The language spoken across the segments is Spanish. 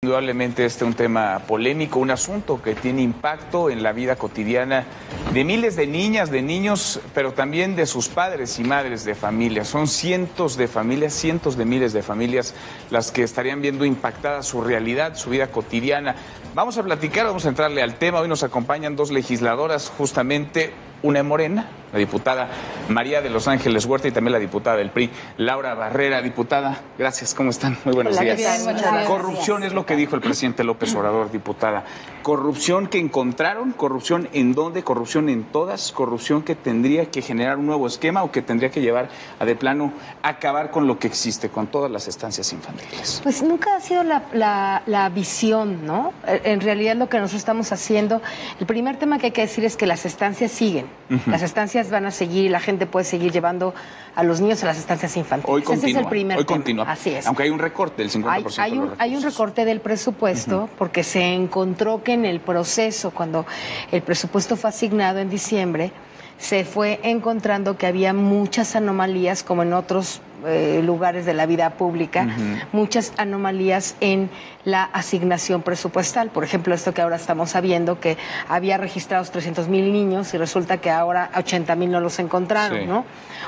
Indudablemente este es un tema polémico, un asunto que tiene impacto en la vida cotidiana de miles de niñas, de niños, pero también de sus padres y madres de familia. Son cientos de familias, cientos de miles de familias las que estarían viendo impactada su realidad, su vida cotidiana. Vamos a platicar, vamos a entrarle al tema. Hoy nos acompañan dos legisladoras, justamente una en Morena, la diputada María de Los Ángeles Huerta, y también la diputada del PRI, Laura Barrera. Diputada, gracias, ¿cómo están? Muy buenos días. Bien, corrupción es lo que dijo el presidente López Obrador, diputada. Corrupción que encontraron, corrupción en dónde, corrupción en todas, corrupción que tendría que generar un nuevo esquema o que tendría que llevar a de plano acabar con lo que existe, con todas las estancias infantiles. Pues nunca ha sido la visión, ¿no? En realidad lo que nosotros estamos haciendo, el primer tema que hay que decir es que las estancias siguen. Las estancias van a seguir y la gente puede seguir llevando a los niños a las estancias infantiles. Hoy continúa, ese es el primer tema. Continúa. Así es. Aunque hay un recorte del 50%. Hay un recorte del presupuesto porque se encontró que en el proceso, cuando el presupuesto fue asignado en diciembre, se fue encontrando que había muchas anomalías, como en otros lugares de la vida pública, muchas anomalías en la asignación presupuestal. Por ejemplo, esto que ahora estamos sabiendo, que había registrados 300,000 niños y resulta que ahora 80,000 no los encontraron, sí, ¿no?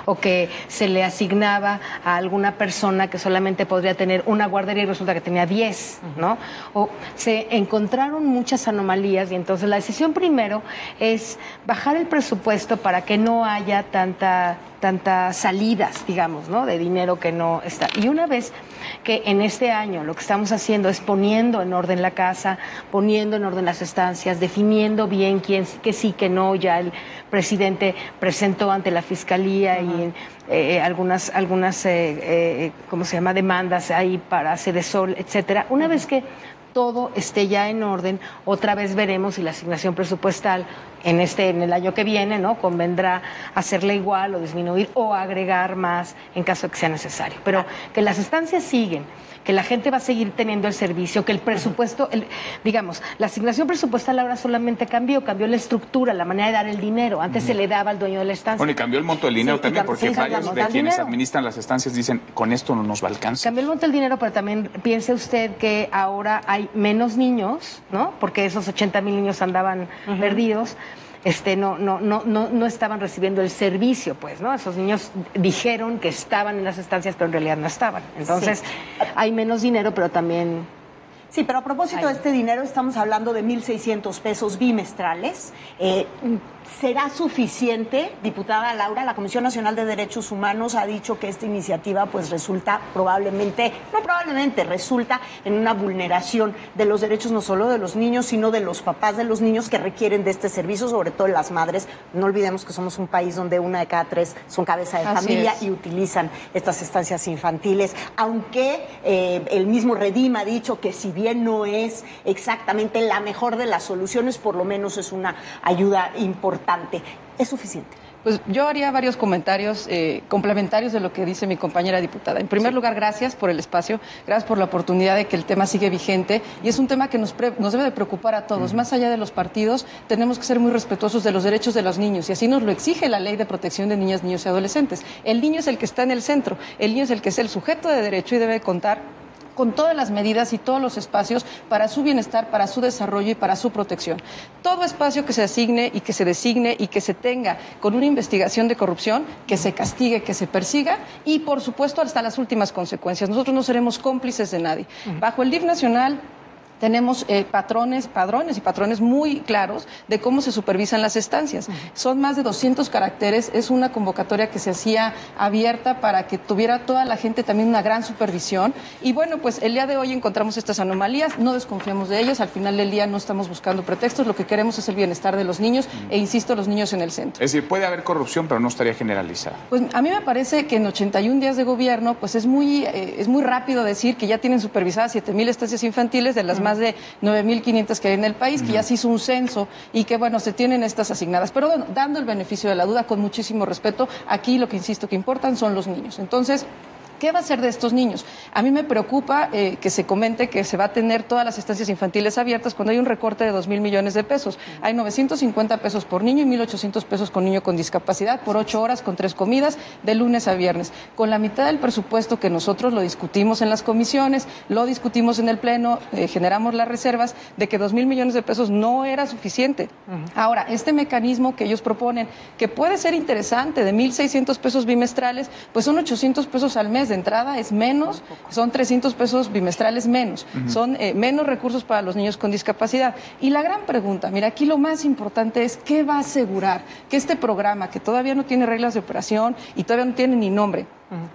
O que se le asignaba a alguna persona que solamente podría tener una guardería y resulta que tenía 10, ¿no? O se encontraron muchas anomalías y entonces la decisión primero es bajar el presupuesto para que no haya tantas salidas, digamos, ¿no? De dinero que no está. Y una vez que en este año lo que estamos haciendo es poniendo en orden la casa, poniendo en orden las estancias, definiendo bien quién que sí, que no, ya el presidente presentó ante la Fiscalía y algunas ¿cómo se llama?, demandas ahí para Sedesol, etcétera. Una vez que todo esté ya en orden, otra vez veremos si la asignación presupuestal en el año que viene, ¿no?, convendrá hacerla igual o disminuir o agregar más en caso de que sea necesario. Pero que las estancias siguen, que la gente va a seguir teniendo el servicio, que el presupuesto, digamos, la asignación presupuestal ahora solamente cambió la estructura, la manera de dar el dinero. Antes se le daba al dueño de la estancia. Bueno, y cambió el monto del dinero también, porque varios de quienes dinero administran las estancias dicen, con esto no nos va a alcanzar. Cambió el monto del dinero, pero también piense usted que ahora hay menos niños, ¿no? Porque esos 80,000 niños andaban perdidos. No estaban recibiendo el servicio, pues, ¿no? Esos niños dijeron que estaban en las estancias, pero en realidad no estaban. Entonces, hay menos dinero, pero también... Sí, pero a propósito de este dinero, estamos hablando de 1,600 pesos bimestrales. ¿Será suficiente, diputada Laura? La Comisión Nacional de Derechos Humanos ha dicho que esta iniciativa pues resulta resulta en una vulneración de los derechos no solo de los niños, sino de los papás de los niños que requieren de este servicio, sobre todo las madres. No olvidemos que somos un país donde 1 de cada 3 son cabeza de familia y utilizan estas estancias infantiles. Aunque el mismo Redim ha dicho que si bien no es exactamente la mejor de las soluciones, por lo menos es una ayuda importante. ¿Es suficiente? Pues yo haría varios comentarios complementarios de lo que dice mi compañera diputada. En primer lugar, gracias por el espacio, gracias por la oportunidad de que el tema sigue vigente y es un tema que nos debe de preocupar a todos. Más allá de los partidos, tenemos que ser muy respetuosos de los derechos de los niños y así nos lo exige la Ley de Protección de Niñas, Niños y Adolescentes. El niño es el que está en el centro, el niño es el que es el sujeto de derecho y debe contar con todas las medidas y todos los espacios para su bienestar, para su desarrollo y para su protección. Todo espacio que se asigne y que se designe y que se tenga con una investigación de corrupción, que se castigue, que se persiga y, por supuesto, hasta las últimas consecuencias. Nosotros no seremos cómplices de nadie. Bajo el DIF nacional tenemos padrones y patrones muy claros de cómo se supervisan las estancias. Son más de 200 caracteres, es una convocatoria que se hacía abierta para que tuviera toda la gente también una gran supervisión. Y bueno, pues el día de hoy encontramos estas anomalías, no desconfiamos de ellas, al final del día no estamos buscando pretextos, lo que queremos es el bienestar de los niños e, insisto, los niños en el centro. Es decir, puede haber corrupción, pero no estaría generalizada. Pues a mí me parece que en 81 días de gobierno, pues es muy rápido decir que ya tienen supervisadas 7,000 estancias infantiles de las más de 9,500 que hay en el país, que ya se hizo un censo y que, bueno, se tienen estas asignadas. Pero bueno, dando el beneficio de la duda, con muchísimo respeto, aquí lo que insisto que importan son los niños. Entonces, ¿Qué va a hacer de estos niños? A mí me preocupa que se comente que se va a tener todas las estancias infantiles abiertas cuando hay un recorte de 2,000 millones de pesos. Hay 950 pesos por niño y 1,800 pesos con niño con discapacidad por 8 horas con 3 comidas de lunes a viernes. Con la mitad del presupuesto que nosotros lo discutimos en las comisiones, lo discutimos en el Pleno, generamos las reservas de que 2,000 millones de pesos no era suficiente. Ahora, este mecanismo que ellos proponen, que puede ser interesante, de 1,600 pesos bimestrales, pues son 800 pesos al mes de entrada, es menos, son 300 pesos bimestrales menos, son menos recursos para los niños con discapacidad. Y la gran pregunta, mira, aquí lo más importante es ¿qué va a asegurar que este programa, que todavía no tiene reglas de operación y todavía no tiene ni nombre,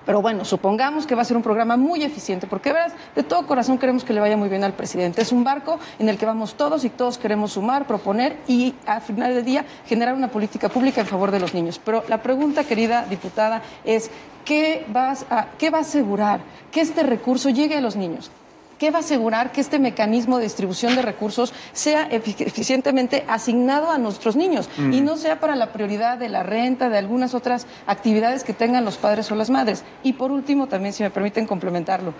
pero bueno, supongamos que va a ser un programa muy eficiente, porque verás, de todo corazón queremos que le vaya muy bien al presidente. Es un barco en el que vamos todos y todos queremos sumar, proponer y al final del día generar una política pública en favor de los niños. Pero la pregunta, querida diputada, es ¿qué va a asegurar que este recurso llegue a los niños? ¿Qué va a asegurar que este mecanismo de distribución de recursos sea eficientemente asignado a nuestros niños y no sea para la prioridad de la renta, de algunas otras actividades que tengan los padres o las madres? Y por último, también, si me permiten complementarlo,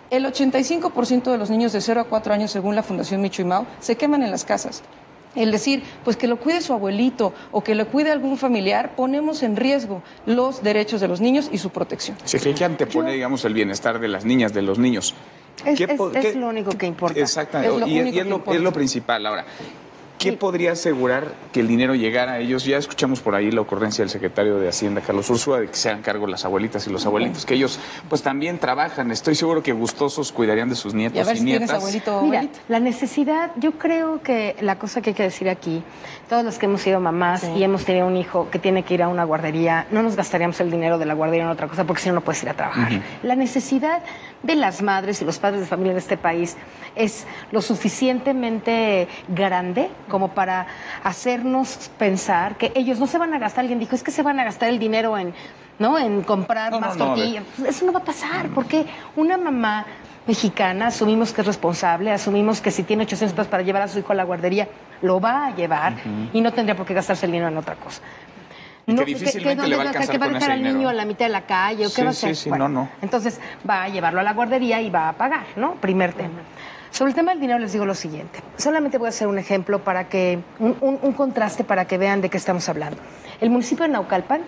el 85% de los niños de 0 a 4 años, según la Fundación Micho y Mau, se queman en las casas. El decir, pues que lo cuide su abuelito o que lo cuide algún familiar, ponemos en riesgo los derechos de los niños y su protección. Se cree que antepone, digamos, el bienestar de las niñas, de los niños. Es lo único que importa. Exactamente, es lo principal. Ahora, ¿qué podría asegurar que el dinero llegara a ellos? Ya escuchamos por ahí la ocurrencia del secretario de Hacienda, Carlos Ursúa, de que se hagan cargo las abuelitas y los abuelitos, que ellos pues también trabajan. Estoy seguro que gustosos cuidarían de sus nietos y a ver si nietas. tienes abuelito o Mira, abuelita. la necesidad, yo creo que la cosa que hay que decir aquí, todos los que hemos sido mamás y hemos tenido un hijo que tiene que ir a una guardería, no nos gastaríamos el dinero de la guardería en otra cosa porque si no, no puedes ir a trabajar. La necesidad de las madres y los padres de familia de este país es lo suficientemente grande como para hacernos pensar que ellos no se van a gastar. Alguien dijo, es que se van a gastar el dinero en comprar más tortillas. Eso no va a pasar, porque una mamá mexicana, asumimos que es responsable, asumimos que si tiene 800 pesos para llevar a su hijo a la guardería, lo va a llevar y no tendría por qué gastarse el dinero en otra cosa. Y que difícilmente le va a alcanzar que va a con dejar ese al niño dinero. a la mitad de la calle, o qué va a hacer. No. Entonces va a llevarlo a la guardería y va a pagar, ¿no? Primer tema. Sobre el tema del dinero les digo lo siguiente. Solamente voy a hacer un ejemplo para que, un contraste para que vean de qué estamos hablando. El municipio de Naucalpan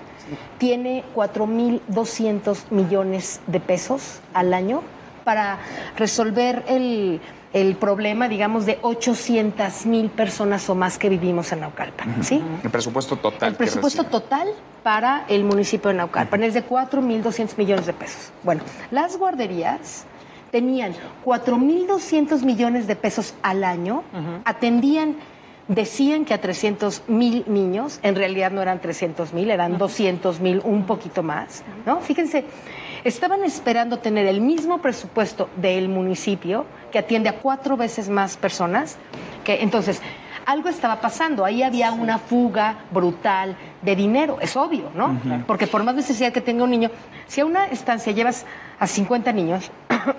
tiene 4,200 millones de pesos al año para resolver el problema, digamos, de 800,000 personas o más que vivimos en Naucalpan, ¿sí? El presupuesto total. El presupuesto total para el municipio de Naucalpan es de 4,200 millones de pesos. Bueno, las guarderías tenían 4,200 millones de pesos al año, atendían, decían que a 300,000 niños, en realidad no eran 300,000, eran 200,000, un poquito más, ¿no? Fíjense, estaban esperando tener el mismo presupuesto del municipio, que atiende a 4 veces más personas, que entonces algo estaba pasando, ahí había una fuga brutal de dinero, es obvio, ¿no? Porque por más necesidad que tenga un niño, si a una estancia llevas a 50 niños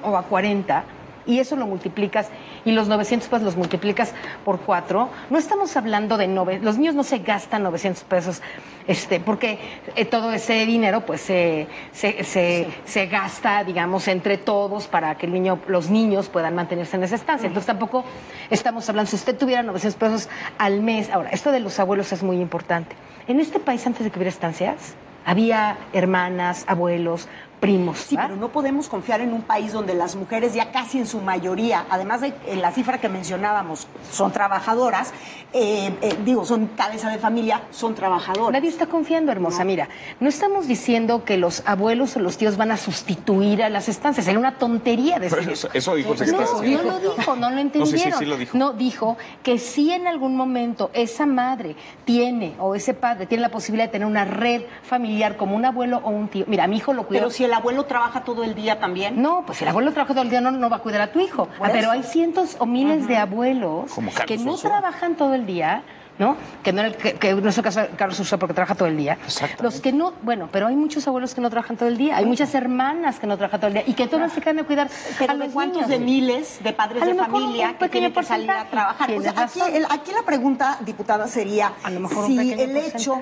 o a 40 y eso lo multiplicas y los 900 pesos los multiplicas por 4, no estamos hablando de los niños no se gastan 900 pesos, porque todo ese dinero pues se gasta, digamos, entre todos para que los niños puedan mantenerse en esa estancia. Entonces tampoco estamos hablando, si usted tuviera 900 pesos al mes. Ahora, esto de los abuelos es muy importante. En este país, antes de que hubiera estancias, había hermanas, abuelos, primos. Sí, pero no podemos confiar en un país donde las mujeres ya casi en su mayoría, además de la cifra que mencionábamos, son trabajadoras, son cabeza de familia, son trabajadoras. Nadie está confiando, hermosa. No. Mira, no estamos diciendo que los abuelos o los tíos van a sustituir a las estancias. Sería una tontería decir eso dijo el secretario. No lo dijo, no lo entendieron. No, sí lo dijo. No, dijo que si en algún momento esa madre tiene, o ese padre tiene la posibilidad de tener una red familiar como un abuelo o un tío. Mira, a mi hijo lo cuidó. Pero si el abuelo trabaja todo el día también. No, pues si el abuelo trabaja todo el día no va a cuidar a tu hijo. Pero hay cientos o miles de abuelos que no trabajan todo el día, ¿no? Que no es el caso de Carlos Ursúa porque trabaja todo el día. Los que no, pero hay muchos abuelos que no trabajan todo el día, hay muchas hermanas que no trabajan todo el día y que todas se quedan a cuidar pero a los cuántos niños. De miles de padres de familia que tienen que salir a trabajar. O sea, aquí la pregunta, diputada, sería si el hecho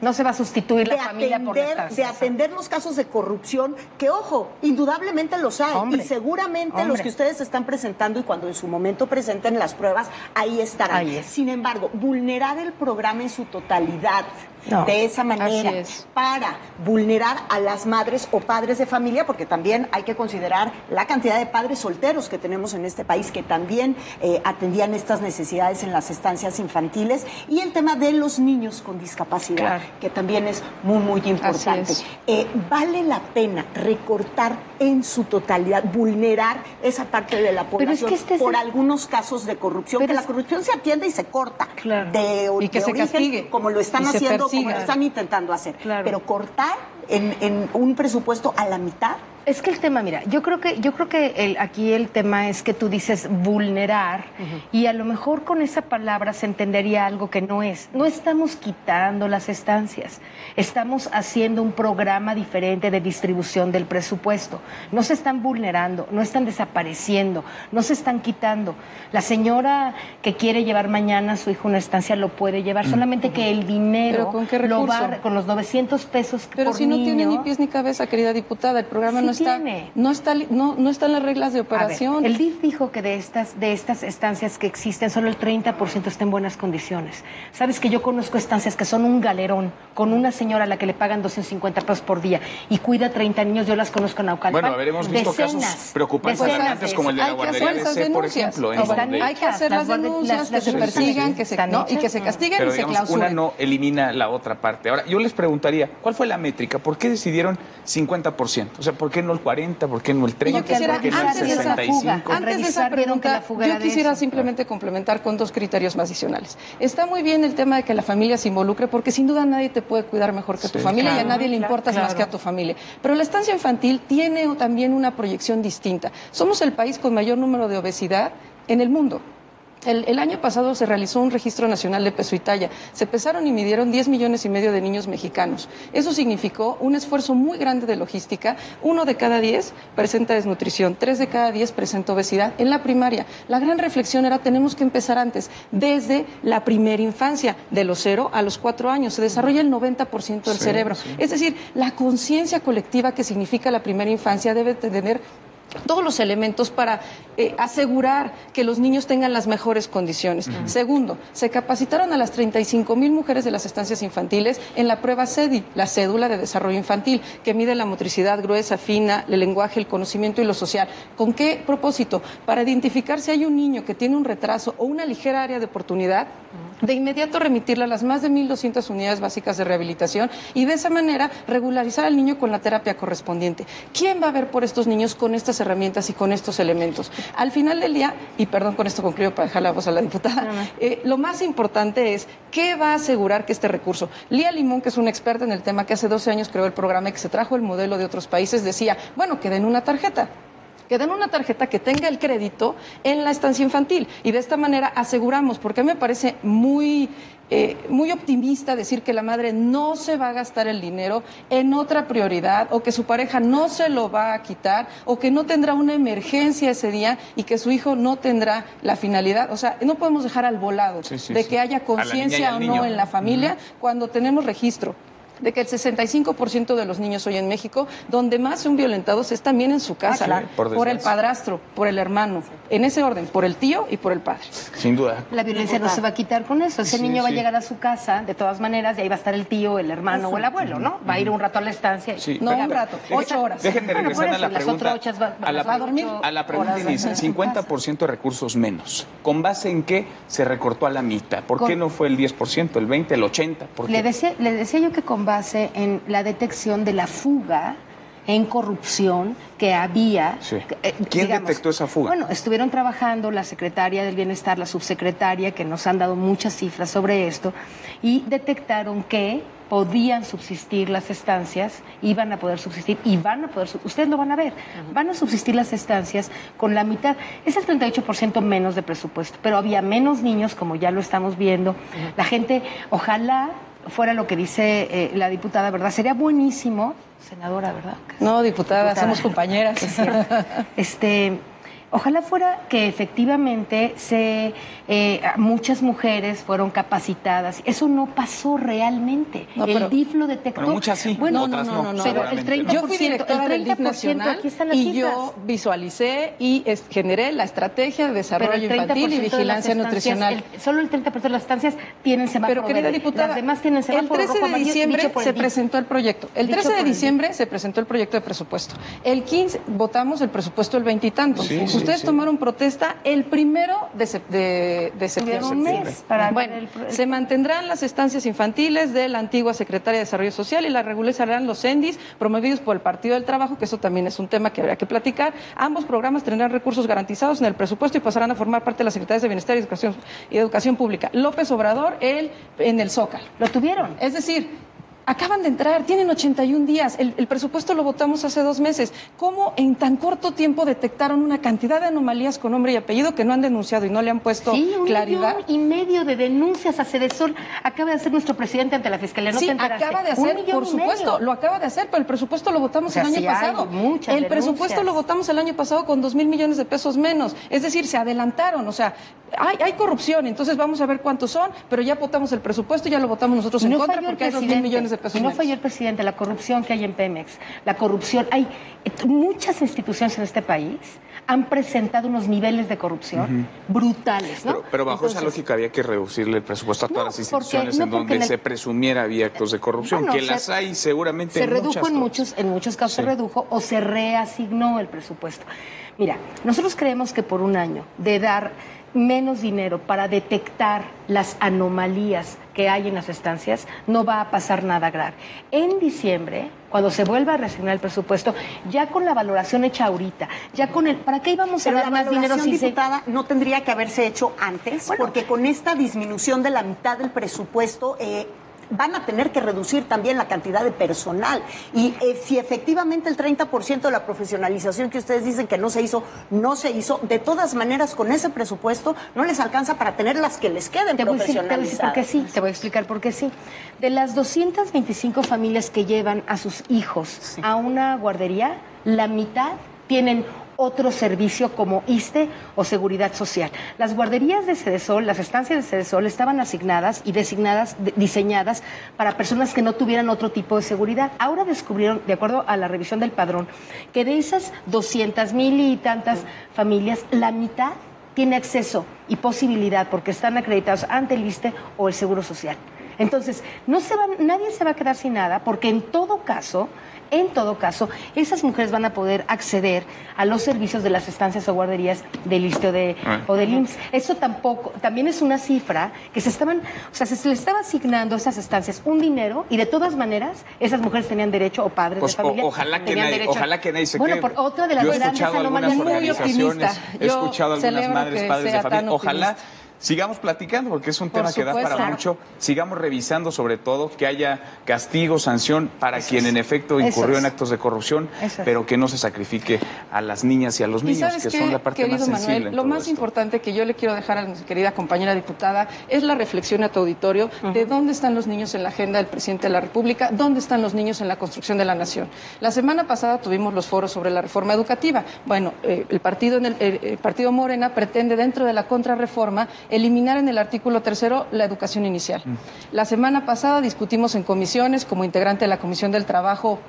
no se va a sustituir la familia por la estancia. De atender los casos de corrupción, que ojo, indudablemente los hay. Hombre, y seguramente los que ustedes están presentando y cuando en su momento presenten las pruebas, ahí estarán. Ahí es. Sin embargo, vulnerar el programa en su totalidad de esa manera para vulnerar a las madres o padres de familia, porque también hay que considerar la cantidad de padres solteros que tenemos en este país que también atendían estas necesidades en las estancias infantiles, y el tema de los niños con discapacidad, que también es muy, muy importante. Vale la pena recortar en su totalidad, vulnerar esa parte de la población por algunos casos de corrupción, que la corrupción se atiende y se corta y que se origen, castigue, como lo están haciendo, como lo están intentando hacer. Pero cortar en un presupuesto a la mitad. Es que el tema, mira, yo creo que aquí el tema es que tú dices vulnerar, y a lo mejor con esa palabra se entendería algo que no es. No estamos quitando las estancias, estamos haciendo un programa diferente de distribución del presupuesto. No se están vulnerando, no están desapareciendo, no se están quitando. La señora que quiere llevar mañana a su hijo a una estancia lo puede llevar, solamente que el dinero lo va con los 900 pesos Pero por si no niño. tiene ni pies ni cabeza, querida diputada, el programa no están las reglas de operación. Ver, el DIF dijo que de estas estancias que existen, solo el 30% está en buenas condiciones. Sabes que yo conozco estancias que son un galerón, con una señora a la que le pagan 250 pesos por día y cuida 30 niños, yo las conozco en Naucalpan. Bueno, haberemos visto casos preocupantes alarmantes como el de la guardería de C, por ejemplo. Hay que hacer las denuncias, que se persigan, y que se castiguen. Pero y se clausuren. Una no elimina la otra parte. Ahora, yo les preguntaría, ¿cuál fue la métrica? ¿Por qué decidieron 50%? O sea, ¿por qué no el 40%? ¿Por qué no el 30%? ¿Por qué no el 65%? Antes de esa pregunta, yo quisiera eso. simplemente complementar con dos criterios más adicionales. Está muy bien el tema de que la familia se involucre, porque sin duda nadie te puede cuidar mejor que tu familia, y a nadie le importas más que a tu familia. Pero la estancia infantil tiene también una proyección distinta. Somos el país con mayor número de obesidad en el mundo. El año pasado se realizó un registro nacional de peso y talla. Se pesaron y midieron 10,5 millones de niños mexicanos. Eso significó un esfuerzo muy grande de logística. 1 de cada 10 presenta desnutrición, 3 de cada 10 presenta obesidad en la primaria. La gran reflexión era: tenemos que empezar antes, desde la primera infancia, de los 0 a los 4 años. Se desarrolla el 90% del cerebro. Es decir, la conciencia colectiva que significa la primera infancia debe tener todos los elementos para asegurar que los niños tengan las mejores condiciones. Segundo, se capacitaron a las 35,000 mujeres de las estancias infantiles en la prueba CEDI, la cédula de desarrollo infantil, que mide la motricidad gruesa, fina, el lenguaje, el conocimiento y lo social. ¿Con qué propósito? Para identificar si hay un niño que tiene un retraso o una ligera área de oportunidad, de inmediato remitirle a las más de 1,200 unidades básicas de rehabilitación, y de esa manera regularizar al niño con la terapia correspondiente. ¿Quién va a ver por estos niños con estas herramientas y con estos elementos? Al final del día, y perdón, con esto concluyo para dejar la voz a la diputada, lo más importante es ¿qué va a asegurar que este recurso? Lía Limón, que es una experta en el tema, que hace 12 años creó el programa y que se trajo el modelo de otros países, decía, bueno, que den una tarjeta. Que den una tarjeta que tenga el crédito en la estancia infantil, y de esta manera aseguramos, porque me parece muy optimista decir que la madre no se va a gastar el dinero en otra prioridad, o que su pareja no se lo va a quitar, o que no tendrá una emergencia ese día y que su hijo no tendrá la finalidad. O sea, no podemos dejar al volado de que haya conciencia o no en la familia cuando tenemos registro de que el 65% de los niños hoy en México, donde más son violentados es también en su casa, por el padrastro, por el hermano, en ese orden, por el tío y por el padre. Sin duda. La violencia no se va a quitar con eso. Ese niño va a llegar a su casa, de todas maneras, y ahí va a estar el tío, el hermano o el abuelo, ¿no? Va a ir un rato a la estancia. No, un rato, 8 horas. Déjenme regresar a la pregunta. Va a dormir. A la pregunta dice 50% de recursos menos. ¿Con base en qué se recortó a la mitad? ¿Por qué no fue el 10%, el 20%, el 80%? Le decía yo que con base en la detección de la fuga en corrupción que había. Sí. ¿Quién detectó esa fuga? Bueno, estuvieron trabajando la secretaria del Bienestar, la subsecretaria, que nos han dado muchas cifras sobre esto, y detectaron que podían subsistir las estancias, iban a poder subsistir y van a poder, ustedes lo van a ver, van a subsistir las estancias con la mitad, es el 38% menos de presupuesto, pero había menos niños, como ya lo estamos viendo. La gente, ojalá fuera lo que dice la diputada, ¿verdad? Sería buenísimo, senadora, ¿verdad? No, diputada, somos compañeras. Es cierto. Ojalá fuera que efectivamente muchas mujeres fueron capacitadas. Eso no pasó realmente. No, el DIF lo detectó. Pero muchas sí, bueno, otras no. Pero el 30%, yo fui directora del DIF nacional aquí están las y cifras. yo visualicé y generé la estrategia de desarrollo infantil y vigilancia nutricional. Solo el 30% de las estancias tienen semáforo Pero, querida verde. diputada, Las demás tienen semáforo el 13 rojo, de diciembre se DIF. presentó el proyecto. El 13 de diciembre se presentó el proyecto de presupuesto. El 15 votamos el presupuesto el 20 y tantos. Sí, Ustedes sí. tomaron protesta el 1 de septiembre. Un mes para Bueno, se mantendrán las estancias infantiles de la antigua Secretaría de Desarrollo Social y la regularizarán los CENDIs promovidos por el Partido del Trabajo, que eso también es un tema que habría que platicar. Ambos programas tendrán recursos garantizados en el presupuesto y pasarán a formar parte de las Secretarías de Bienestar y Educación Pública. López Obrador, él en el Zócalo. Lo tuvieron. Es decir, acaban de entrar, tienen 81 días, el presupuesto lo votamos hace 2 meses. ¿Cómo en tan corto tiempo detectaron una cantidad de anomalías con nombre y apellido que no han denunciado y no le han puesto claridad? 1,5 million de denuncias a Cedesol acaba de hacer nuestro presidente ante la Fiscalía. ¿No Sí, te enteraste? acaba de hacer, 1,5 por supuesto, lo acaba de hacer, pero el presupuesto lo votamos O sea, el año sí hay pasado. muchas El presupuesto denuncias. lo votamos el año pasado con 2,000 millones de pesos menos. Es decir, se adelantaron, o sea, hay corrupción, entonces vamos a ver cuántos son, pero ya votamos el presupuesto y ya lo votamos nosotros en contra porque hay 2,000 millones de pesos y no menos. falló el presidente, la corrupción que hay en Pemex, la corrupción, hay muchas instituciones en este país han presentado unos niveles de corrupción brutales, ¿no? Pero bajo esa lógica había que reducirle el presupuesto a todas las instituciones en donde se presumiera había actos de corrupción, bueno, que las hay seguramente se redujo muchas en muchos casos Sí. se redujo o se reasignó el presupuesto. Mira, nosotros creemos que por un año de dar menos dinero para detectar las anomalías que hay en las estancias, no va a pasar nada grave. En diciembre, cuando se vuelva a reasignar el presupuesto, ya con la valoración hecha ahorita, ya con el... ¿Para qué íbamos a Pero dar la más dinero valoración, si se... diputada, no tendría que haberse hecho antes, porque con esta disminución de la mitad del presupuesto van a tener que reducir también la cantidad de personal. Y si efectivamente el 30% de la profesionalización que ustedes dicen que no se hizo, de todas maneras con ese presupuesto no les alcanza para tener las que les queden profesionalizadas. Te voy a explicar por qué sí. De las 225 familias que llevan a sus hijos a una guardería, la mitad tienen otro servicio como ISSSTE o Seguridad Social. Las guarderías de Cedesol, las estancias de Cedesol estaban asignadas y diseñadas para personas que no tuvieran otro tipo de seguridad. Ahora descubrieron, de acuerdo a la revisión del padrón, que de esas 200,000 y tantas familias, la mitad tiene acceso y posibilidad porque están acreditados ante el ISSSTE o el Seguro Social. Entonces, nadie se va a quedar sin nada porque en todo caso, esas mujeres van a poder acceder a los servicios de las estancias o guarderías del ISSSTE o del IMSS. Eso también es una cifra que se les estaba asignando a esas estancias un dinero y de todas maneras esas mujeres tenían derecho, o padres de familia, ojalá que nadie se bueno, quede. por otra de las grandes anomalías muy optimista. He escuchado a algunas madres, padres de familia. Ojalá optimista. sigamos platicando porque es un tema que da para mucho. Sigamos revisando sobre todo que haya castigo, sanción para quien en efecto incurrió en actos de corrupción, pero que no se sacrifique a las niñas y a los niños, que son la parte más sensible. Manuel, lo más importante que yo le quiero dejar a nuestra querida compañera diputada es la reflexión a tu auditorio de dónde están los niños en la agenda del presidente de la República, dónde están los niños en la construcción de la nación. La semana pasada tuvimos los foros sobre la reforma educativa. Bueno, el partido Morena pretende dentro de la contrarreforma eliminar en el artículo 3º la educación inicial. La semana pasada discutimos en comisiones, como integrante de la Comisión del Trabajo,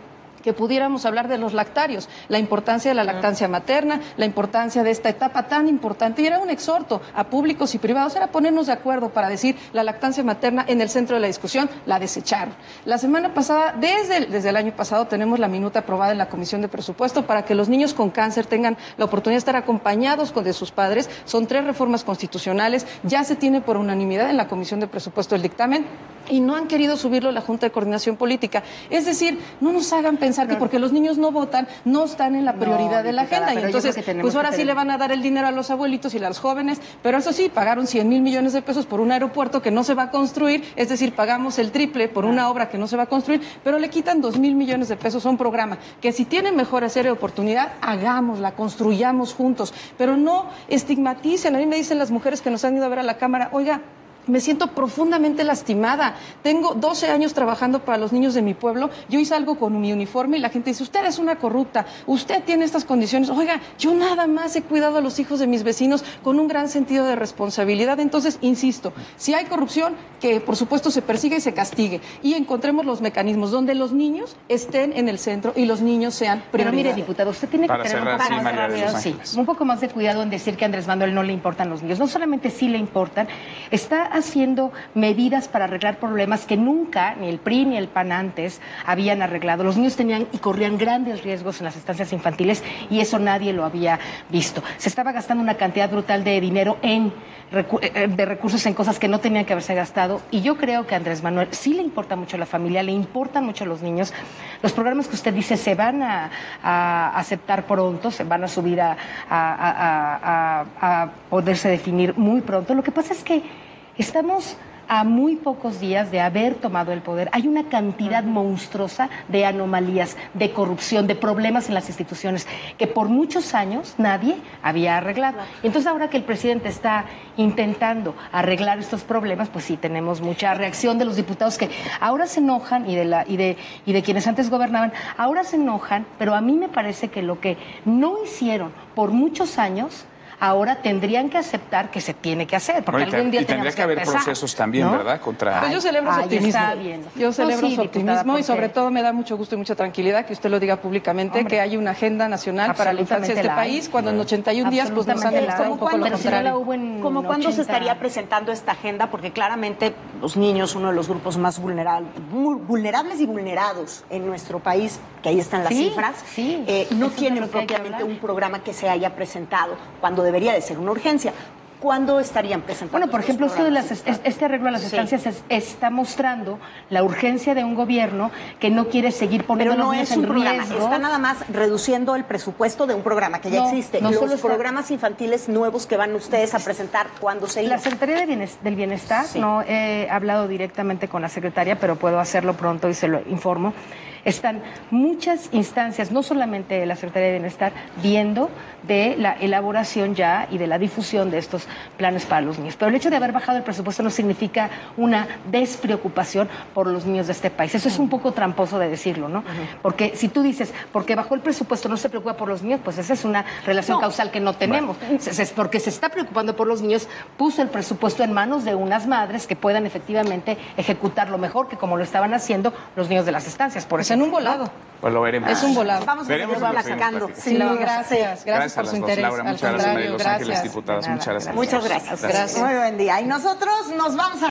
que pudiéramos hablar de los lactarios, la importancia de la lactancia materna, la importancia de esta etapa tan importante. Y era un exhorto a públicos y privados, era ponernos de acuerdo para decir la lactancia materna en el centro de la discusión, la desecharon. La semana pasada, desde el año pasado, tenemos la minuta aprobada en la Comisión de Presupuesto para que los niños con cáncer tengan la oportunidad de estar acompañados de sus padres. Son 3 reformas constitucionales, ya se tiene por unanimidad en la Comisión de Presupuesto el dictamen y no han querido subirlo a la Junta de Coordinación Política. Es decir, no nos hagan pensar que porque los niños no votan, no están en la prioridad de la agenda. Y entonces, pues ahora sí le van a dar el dinero a los abuelitos y a los jóvenes, pero eso sí, pagaron 100,000 millones de pesos por un aeropuerto que no se va a construir, es decir, pagamos el triple por una obra que no se va a construir, pero le quitan 2,000 millones de pesos a un programa que si tiene mejores áreas de oportunidad, hagámosla, construyamos juntos, pero no estigmaticen. A mí me dicen las mujeres que nos han ido a ver a la Cámara, oiga, me siento profundamente lastimada. Tengo 12 años trabajando para los niños de mi pueblo. Yo hoy salgo con mi uniforme y la gente dice, usted es una corrupta, usted tiene estas condiciones. Oiga, yo nada más he cuidado a los hijos de mis vecinos con un gran sentido de responsabilidad. Entonces, insisto, si hay corrupción, que por supuesto se persiga y se castigue. Y encontremos los mecanismos donde los niños estén en el centro y los niños sean prioridad. Pero mire, diputado, usted tiene que Para tener cerrar, un poco sí, más María de de Los cuidado, Ángeles. un poco más de cuidado en decir que a Andrés Manuel no le importan los niños. No solamente sí le importan, está haciendo medidas para arreglar problemas que nunca ni el PRI ni el PAN antes habían arreglado. Los niños tenían y corrían grandes riesgos en las estancias infantiles y eso nadie lo había visto. Se estaba gastando una cantidad brutal de dinero de recursos en cosas que no tenían que haberse gastado, y yo creo que a Andrés Manuel sí le importa mucho la familia, le importan mucho los niños. Los programas que usted dice se van a aceptar pronto, se van a subir a poderse definir muy pronto. Lo que pasa es que estamos a muy pocos días de haber tomado el poder. Hay una cantidad monstruosa de anomalías, de corrupción, de problemas en las instituciones que por muchos años nadie había arreglado. Y entonces ahora que el presidente está intentando arreglar estos problemas, pues sí tenemos mucha reacción de los diputados que ahora se enojan y de quienes antes gobernaban, ahora se enojan, pero a mí me parece que lo que no hicieron por muchos años ahora tendrían que aceptar que se tiene que hacer, porque algún día tendría que haber empezar, procesos también, ¿no? ¿verdad? Contra... Pues yo celebro su optimismo. Está bien. Yo celebro su optimismo porque... y sobre todo me da mucho gusto y mucha tranquilidad que usted lo diga públicamente, que hay una agenda nacional para la infancia de este país, cuando en 81 días pues nos han demostrado un poco lo contrario. ¿Cómo cuándo se estaría presentando esta agenda? Porque claramente los niños, uno de los grupos más vulnerables y vulnerados en nuestro país, que ahí están las cifras, no tienen propiamente un programa que se haya presentado, cuando debería de ser una urgencia. ¿Cuándo estarían presentando? Bueno, por ejemplo, este arreglo a las estancias está mostrando la urgencia de un gobierno que no quiere seguir poniendo Pero no los niños es un en programa, riesgo. Está nada más reduciendo el presupuesto de un programa que ya existe. Los programas infantiles nuevos que van ustedes a presentar, ¿cuándo se La Secretaría del Bienestar, no he hablado directamente con la secretaria, pero puedo hacerlo pronto y se lo informo. Están muchas instancias, no solamente de la Secretaría de Bienestar, viendo de la elaboración ya y de la difusión de estos planes para los niños. Pero el hecho de haber bajado el presupuesto no significa una despreocupación por los niños de este país. Eso es un poco tramposo de decirlo, ¿no? Porque si tú dices, porque bajó el presupuesto no se preocupa por los niños, pues esa es una relación causal que no tenemos. Bueno. Es porque se está preocupando por los niños, puso el presupuesto en manos de unas madres que puedan efectivamente ejecutar lo mejor que como lo estaban haciendo los niños de las estancias. Por eso en un volado. Pues lo veremos. Es un volado. Vamos a seguir platicando. Sí, gracias por su interés. Laura, muchas gracias, María de Los Ángeles, diputadas. Muchas gracias. Muchas gracias. Muy buen día. Y nosotros nos vamos a